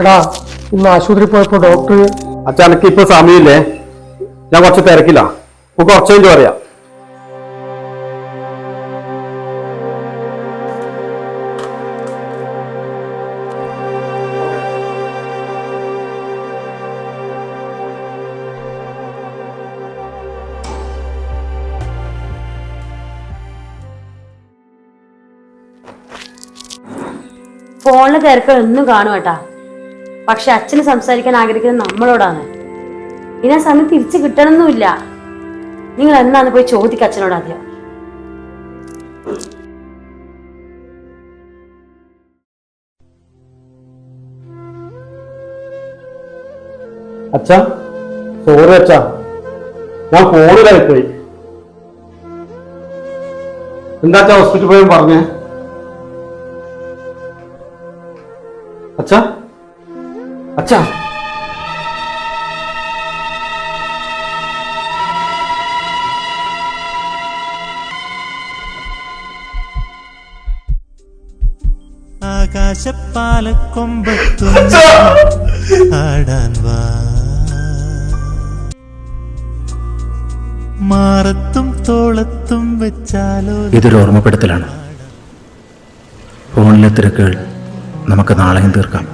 എടാ, ഇന്ന് ആശുപത്രി പോയപ്പോ ഡോക്ടർ അച്ഛാ എനിക്ക് ഇപ്പൊ സമയമില്ലേ, ഞാൻ കുറച്ച് തിരക്കില്ല, കുറച്ച് കഴിഞ്ഞ് പറയാം. ഫോണിലെ തിരക്കുകൾ എന്നും കാണും കേട്ടാ. പക്ഷെ അച്ഛന് സംസാരിക്കാൻ ആഗ്രഹിക്കുന്നത് നമ്മളോടാണ്. ഇനി ആ സമയം തിരിച്ചു കിട്ടണമെന്നുമില്ല. നിങ്ങൾ എന്നാന്ന് പോയി ചോദിക്ക അച്ഛനോട് ആദ്യം. അച്ഛാ സോറി അച്ഛാ, ഞാൻ ഫോണിലായി പോയി. എന്താ അച്ഛാ ഹോസ്പിറ്റലിൽ പോയി പറഞ്ഞേ? അച്ഛാ അച്ഛാ ആകാശപ്പാലക്കൊമ്പത്തു ആടാൻ വാ, മാറത്തും തോളത്തും വെച്ചാലോ. ഇതൊരു ഓർമ്മപ്പെടുത്തലാണ്. ഫോണിലെ തിരക്കുകൾ നമുക്ക് നാളെയും തീർക്കാം.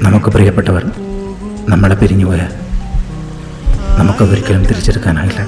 നമുക്ക് പ്രിയപ്പെട്ടവർ നമ്മളെ പിരിഞ്ഞുപോയാൽ നമുക്കതൊരിക്കലും തിരിച്ചെടുക്കാനായില്ല.